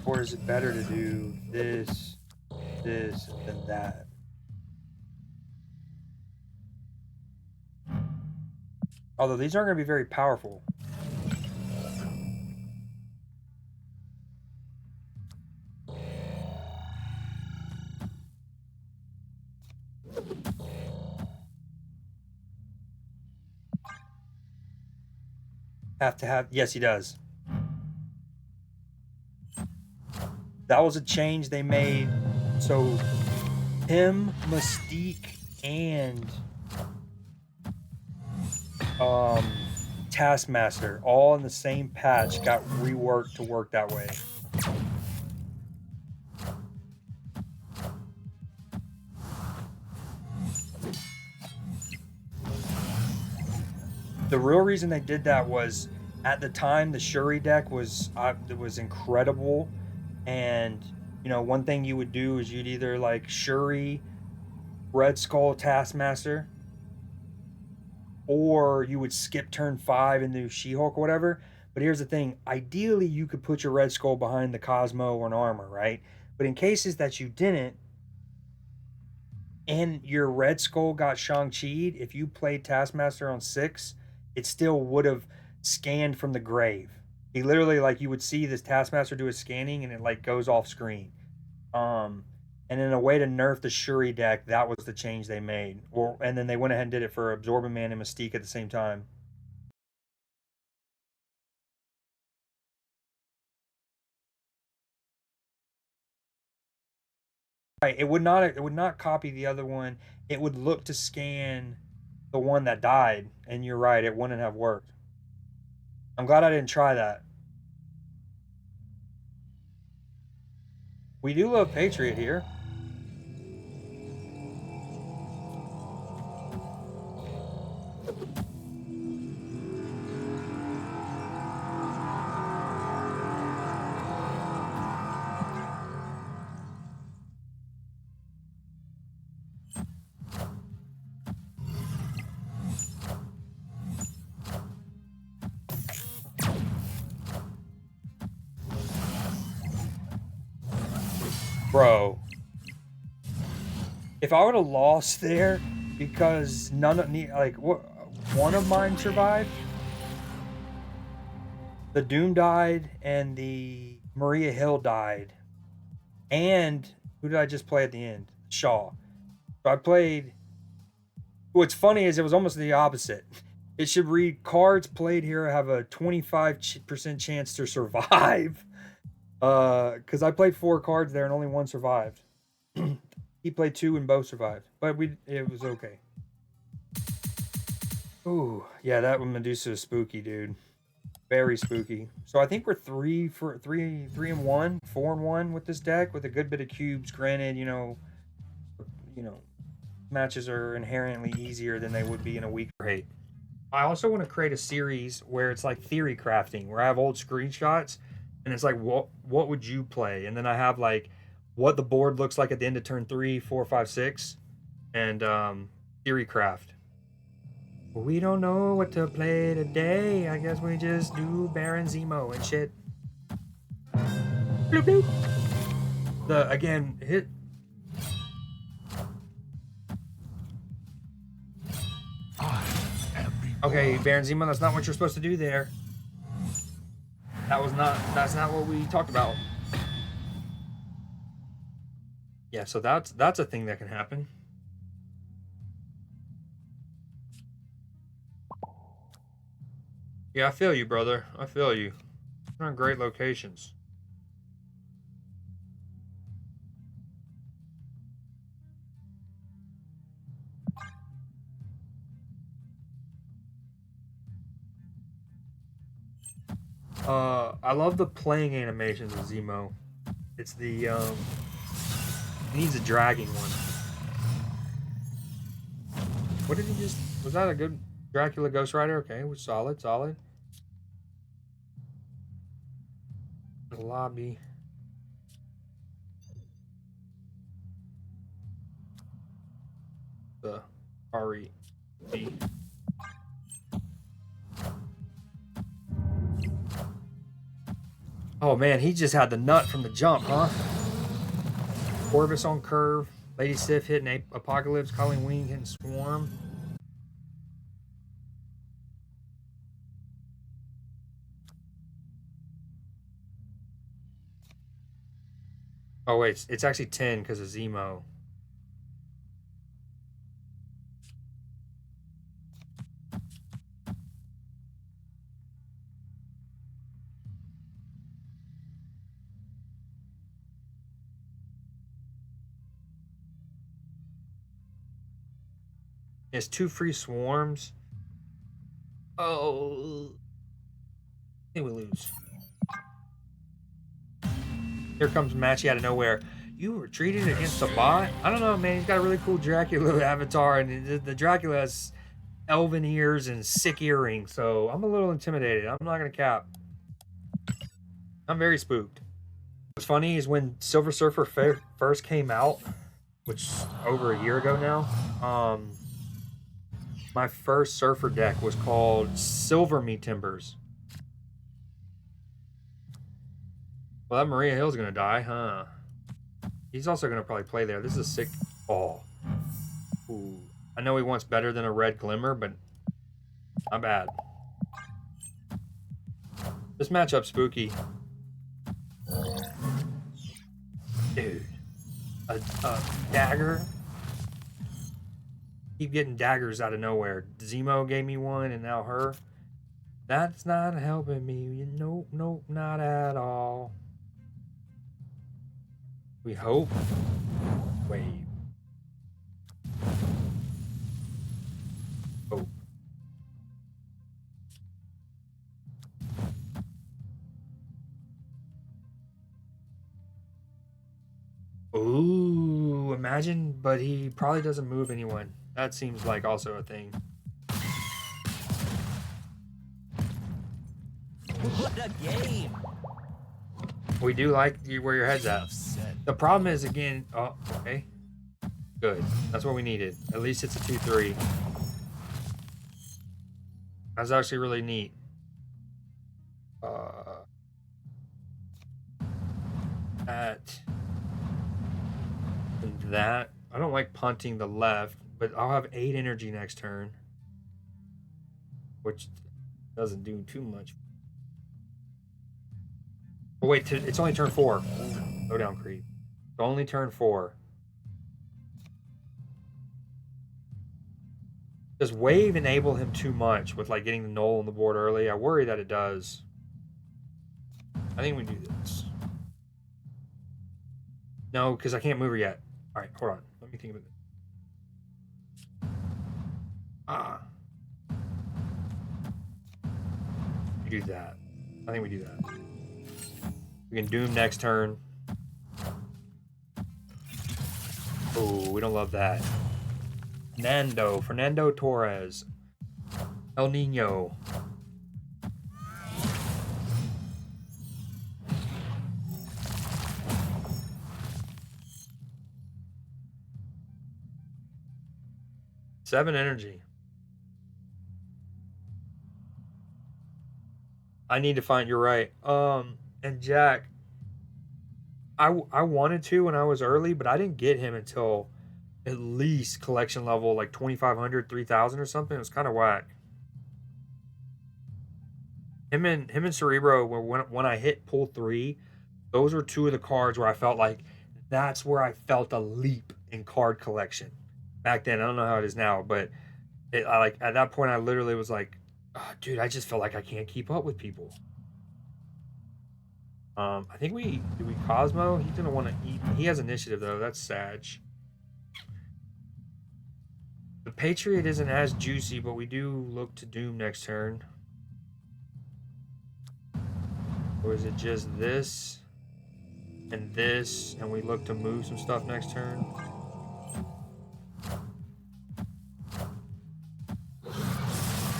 Or is it better to do this, this, than that? Although these aren't going to be very powerful. Have to have. Yes, he does. That was a change they made. So him, Mystique, and Taskmaster all in the same patch got reworked to work that way. The real reason they did that was at the time the Shuri deck was incredible, and you know, one thing you would do is you'd either like Shuri, Red Skull, Taskmaster, or you would skip turn 5 and do She-Hulk or whatever. But here's the thing, ideally you could put your Red Skull behind the Cosmo or an armor, right? But in cases that you didn't, and your Red Skull got Shang-Chi'd, if you played Taskmaster on 6, it still would have scanned from the grave. He literally, like, you would see this Taskmaster do a scanning and it like goes off screen. And in a way to nerf the Shuri deck, that was the change they made. And then they went ahead and did it for Absorbing Man and Mystique at the same time. Right, it would not copy the other one. It would look to scan the one that died, and you're right, it wouldn't have worked. I'm glad I didn't try that. We do love Patriot here. Bro, if I would have lost there because none of like one of mine survived, the Doom died and the Maria Hill died, and who did I just play at the end? Shaw. So I played. What's funny is it was almost the opposite. It should read cards played here have a 25% chance to survive. Because I played 4 cards there and only 1 survived. He played 2 and both survived, but it was okay. Ooh, yeah, that Medusa is spooky, dude. Very spooky. So I think we're 3 and 1, 4 and 1 with this deck with a good bit of cubes. Granted, you know, matches are inherently easier than they would be in a weaker hate. I also want to create a series where it's like theory crafting, where I have old screenshots, and it's like what would you play, and then I have like what the board looks like at the end of turn 3, 4, 5, 6, and theory craft. We don't know what to play today. I guess we just do Baron Zemo and shit. Bloop, bloop. The again hit. I am Okay, Baron Zemo, that's not what you're supposed to do there. That's not what we talked about. Yeah, so that's a thing that can happen. Yeah, I feel you, brother. I feel you. You're on great locations. I love the playing animations of Zemo. It's the he needs a dragging one. What did he just? Was that a good Dracula Ghost Rider? Okay, it was solid, solid. The lobby. The RE. Oh man, he just had the nut from the jump, huh? Corvus on curve. Lady Sif hitting Apocalypse. Colleen Wing hitting Swarm. Oh wait, it's actually 10 because of Zemo. It's 2 free swarms. Oh, I think we lose. Here comes Matchy out of nowhere. You retreated against the bot? I don't know, man. He's got a really cool Dracula avatar, and the Dracula has elven ears and sick earrings, so I'm a little intimidated. I'm not gonna cap. I'm very spooked. What's funny is when Silver Surfer first came out, which is over a year ago now, my first Surfer deck was called Silver Me Timbers. Well, that Maria Hill's gonna die, huh? He's also gonna probably play there. This is a sick. Oh, ooh. I know he wants better than a red glimmer, but not bad. This matchup spooky. Dude, a dagger. Keep getting daggers out of nowhere. Zemo gave me one, and now her. That's not helping me. Nope, nope, not at all. We hope. Wave. Hope. Ooh, imagine, but he probably doesn't move anyone. That seems like also a thing. What a game! We do like where your head's at. The problem is, again, oh, okay. Good. That's what we needed. At least it's a 2-3. That's actually really neat. That. I don't like punting the left, but I'll have 8 energy next turn. Which doesn't do too much. Oh, wait, it's only turn 4. Go down, creep. It's only turn 4. Does wave enable him too much with like getting the null on the board early? I worry that it does. I think we do this. No, because I can't move her yet. All right, hold on. Let me think of it. We do that. I think we do that. We can doom next turn. Oh, we don't love that. Fernando Torres. El Nino. Seven energy. I need to find. You're right. And Jack, I wanted to when I was early, but I didn't get him until at least collection level like 2,500, 3,000 or something. It was kind of whack. Him and Cerebro were when I hit pull 3, those were two of the cards where I felt like that's where I felt a leap in card collection. Back then, I don't know how it is now, but I like at that point I literally was like, oh, dude, I just feel like I can't keep up with people. I think we Cosmo. He's gonna want to eat. He has initiative though. That's Sag. The Patriot isn't as juicy, but we do look to Doom next turn. Or is it just this and this, and we look to move some stuff next turn?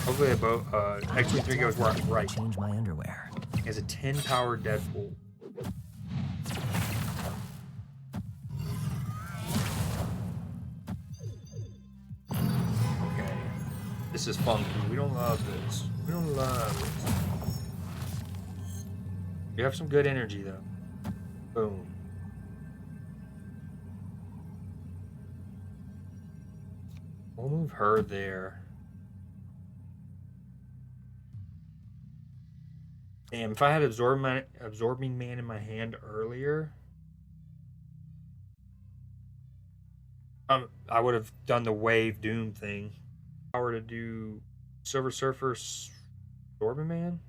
Hopefully they both X23 goes right. Change my underwear. He has a 10 power Deadpool. Okay. This is funky. We don't love this. We don't love this. We have some good energy though. Boom. We'll move her there. Damn, if I had absorbing man in my hand earlier, I would have done the wave doom thing. If I were to do Silver Surfer absorbing man.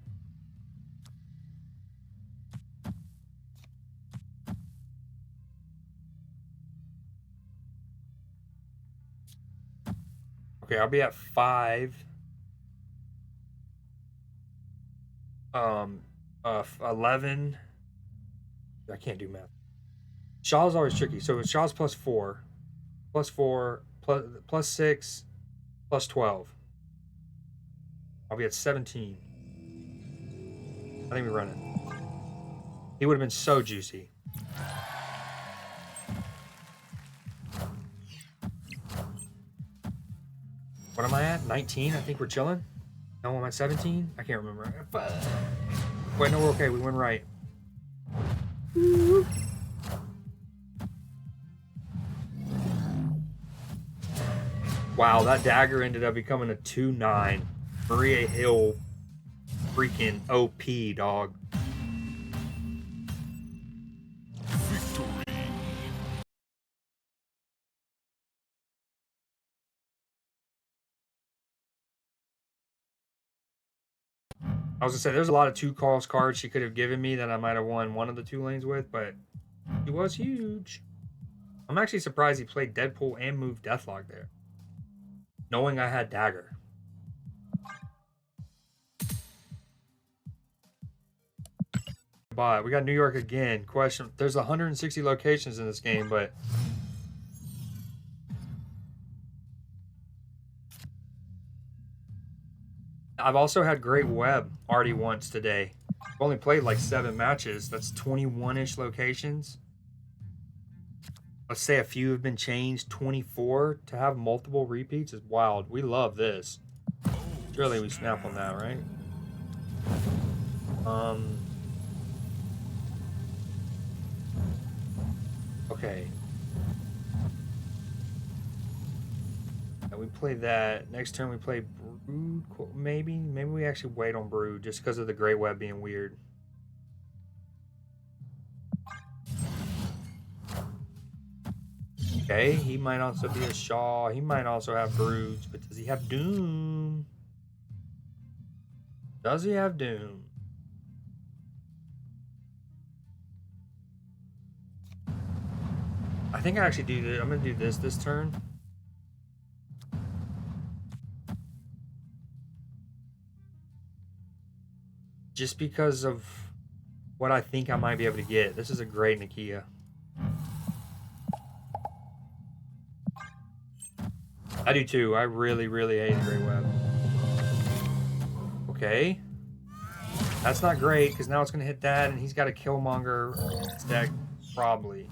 Okay, I'll be at 5. 11. I can't do math. Shaw's always tricky. So Shaw's plus 4, plus 6, plus 12. I'll be at 17. I think we run it. He would have been so juicy. What am I at? 19? I think we're chilling. No, I'm at 17? I can't remember. Wait, no, we're okay. We went right. Wow, that dagger ended up becoming a 2/9. Maria Hill freaking OP, dog. I was gonna say there's a lot of 2 calls cards she could have given me that I might have won one of the 2 lanes with, but he was huge. I'm actually surprised he played Deadpool and moved Deathlock there, knowing I had Dagger. But we got New York again. Question: there's 160 locations in this game, but I've also had Great Web already once today. I've only played like 7 matches. That's 21-ish locations. Let's say a few have been changed. 24 to have multiple repeats is wild. We love this. Surely we snap on that, right? Okay. And we play that. Next turn we play Brood. Maybe we actually wait on Brood just because of the Great Web being weird. Okay, he might also be a Shaw. He might also have Broods, but does he have Doom? Does he have Doom? I think I actually do this. I'm gonna do this turn. Just because of what I think I might be able to get. This is a great Nakia. I do too. I really, really hate Great Web. Okay. That's not great, because now it's going to hit that, and he's got a Killmonger deck, probably.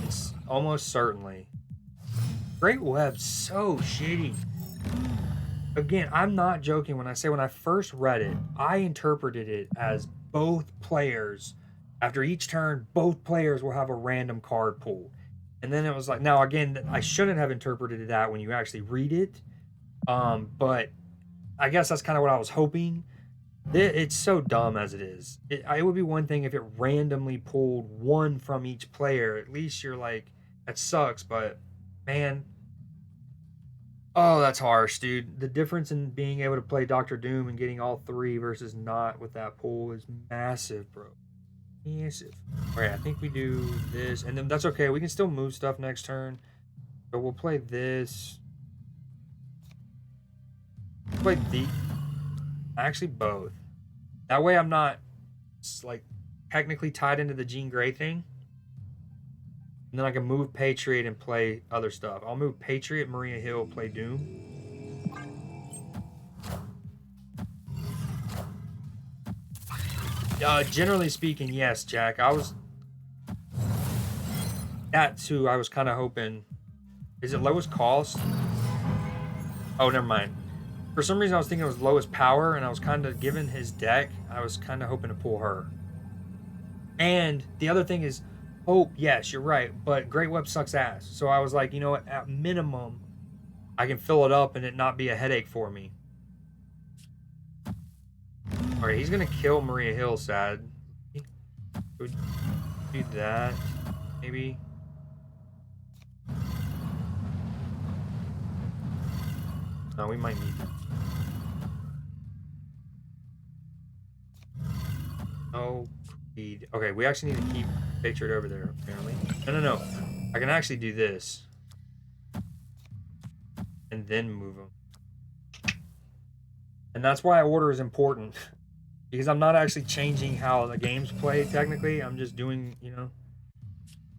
It's almost certainly. Great Web's so shitty. Again, I'm not joking when I say when I first read it, I interpreted it as both players, after each turn, both players will have a random card pool. And then it was like, now again, I shouldn't have interpreted it that when you actually read it. But I guess that's kind of what I was hoping. It's so dumb as it is. It would be one thing if it randomly pulled one from each player. At least you're like, that sucks, but man, oh, that's harsh, dude. The difference in being able to play Doctor Doom and getting all three versus not with that pull is massive, bro. Massive. All right, I think we do this, and then that's okay. We can still move stuff next turn. So we'll play this. Play the. Actually, both. That way, I'm not like technically tied into the Jean Grey thing. And then I can move Patriot and play other stuff. I'll move Patriot, Maria Hill, play Doom. Generally speaking, yes, Jack. That's who I was kind of hoping. Is it lowest cost? Oh, never mind. For some reason, I was thinking it was lowest power, and I was kind of given his deck. I was kind of hoping to pull her. And the other thing is, Hope, yes, you're right, but Great Web sucks ass. So I was like, you know what, at minimum, I can fill it up and it not be a headache for me. Alright, he's gonna kill Maria Hill, sad. Would do that, maybe. No, we might need that. Oh, okay, we actually need to keep Patriot over there, apparently. No. I can actually do this. And then move him. And that's why order is important. Because I'm not actually changing how the game's played, technically. I'm just doing, you know,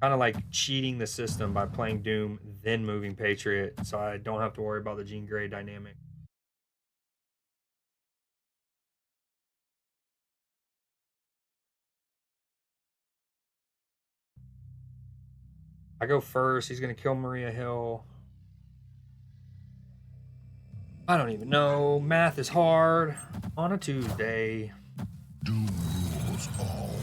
kind of like cheating the system by playing Doom, then moving Patriot, so I don't have to worry about the Jean Grey dynamic. I go first. He's going to kill Maria Hill. I don't even know. Math is hard on a Tuesday. Doom rules all.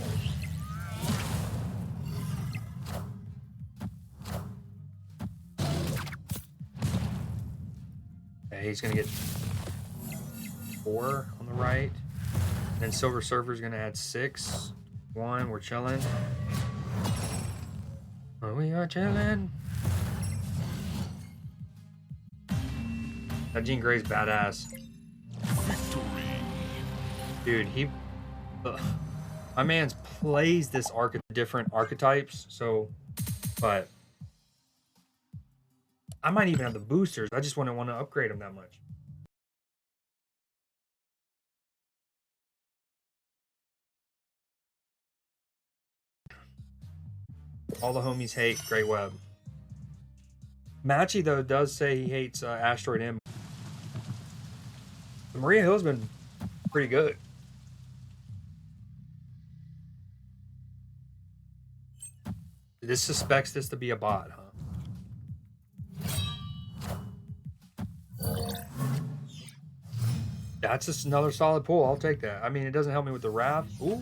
Okay, he's going to get 4 on the right. Then Silver Surfer's going to add 6. 1, we're chilling. We are chilling. That Jean Grey's badass. Victory. Dude, my man's plays this different archetypes, so, but I might even have the boosters. I just wouldn't want to upgrade them that much. All the homies hate Great Web. Matchy, though, does say he hates Asteroid M. Maria Hill's been pretty good. This suspects this to be a bot, huh? That's just another solid pull. I'll take that. I mean, it doesn't help me with the Wrath. Ooh.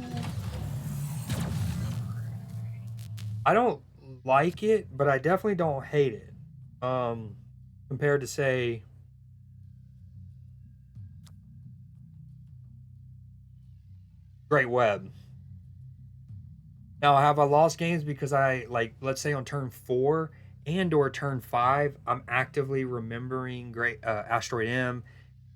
I don't like it, but I definitely don't hate it. Compared to, say, Great Web. Now, have I lost games because I, like, let's say on turn 4 and or turn 5, I'm actively remembering Asteroid M,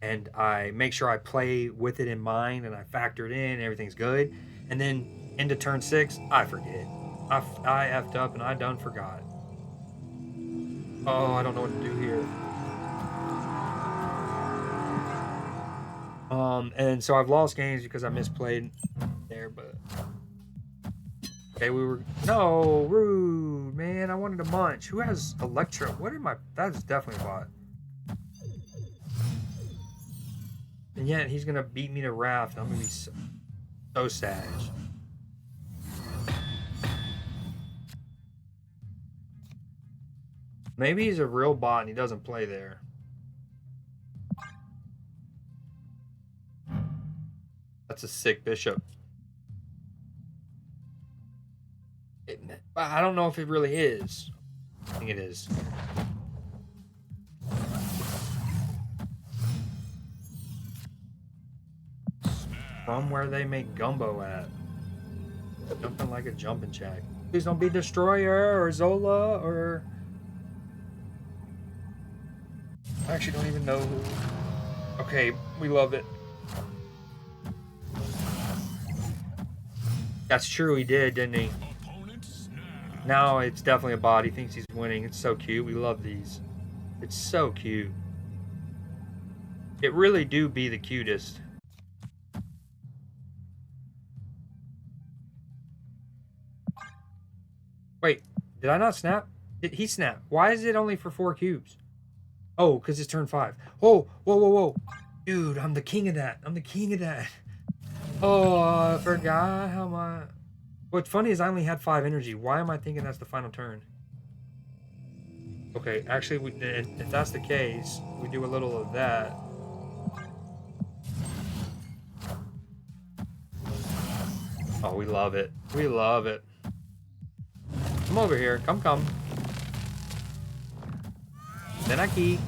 and I make sure I play with it in mind, and I factor it in, and everything's good. And then into turn 6, I forget. I effed up and I done forgot. Oh, I don't know what to do here. And so I've lost games because I misplayed there, but okay, no, rude, man. I wanted to munch. Who has Electro? What am I? That is definitely a bot. And yet he's gonna beat me to Wrath. I'm gonna be so sad. Maybe he's a real bot and he doesn't play there. That's a sick bishop. I don't know if it really is. I think it is. From where they make gumbo at. Jumping like a jumping jack. Please don't be Destroyer or Zola or... I actually don't even know who. Okay, we love it. That's true, he did, didn't he? Now it's definitely a bot. He thinks he's winning. It's so cute. We love these. It's so cute. It really do be the cutest. Wait, did I not snap? Did he snap? Why is it only for 4 cubes? Oh, because it's turn 5. Oh, whoa, whoa, whoa. Dude, I'm the king of that. I'm the king of that. Oh, I forgot how my... What's funny is I only had 5 energy. Why am I thinking that's the final turn? Okay, actually, if that's the case, we do a little of that. Oh, we love it. We love it. Come over here. Come. Then I key.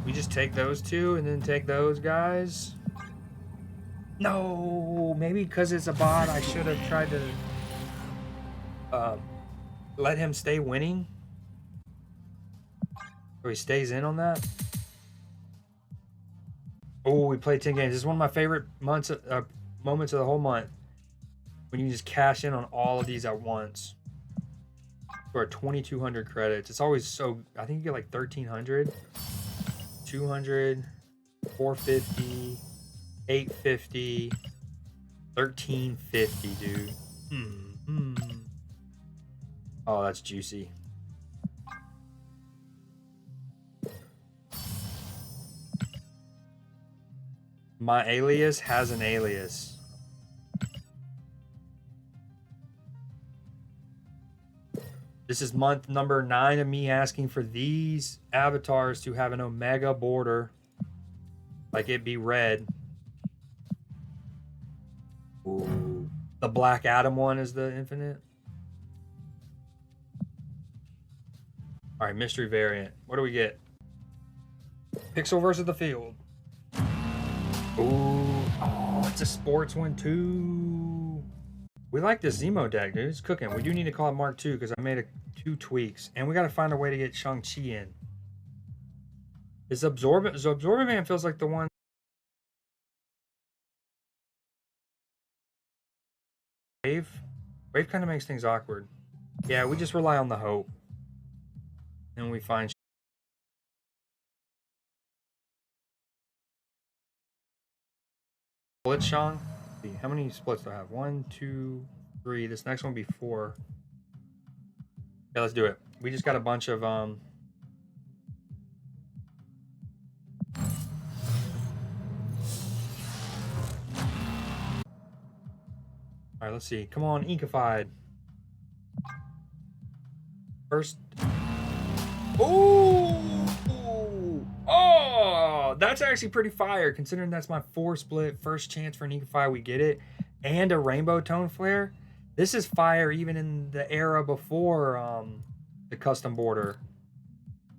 We just take those 2 and then take those guys. No, maybe because it's a bot, I should have tried to let him stay winning. So he stays in on that. Oh, we played 10 games. This is one of my favorite moments of the whole month. When you just cash in on all of these at once. For 2,200 credits. It's always so... I think you get like 1,300. 200. 450. 850. 1,350, dude. Oh, that's juicy. My alias has an alias. This is month number 9 of me asking for these avatars to have an Omega border. Like it be red. Ooh. The Black Adam one is the infinite. Alright, mystery variant. What do we get? Pixel versus the field. Ooh. Oh, it's a sports one too. We like this Zemo deck, dude. It's cooking. We do need to call it Mark II because I made 2 tweaks. And we got to find a way to get Shang-Chi in. Is Absorbent... So Absorbent Man feels like the one... Wave kind of makes things awkward. Yeah, we just rely on the hope. And we find... Split Shang? How many splits do I have? 1, 2, 3. This next one will be 4. Yeah, let's do it. We just got a bunch of All right, let's see. Come on, Inkified. First. Ooh! Oh! That's actually pretty fire, considering that's my 4 split. First chance for an Inkify, we get it. And a Rainbow Tone Flare. This is fire even in the era before the custom border.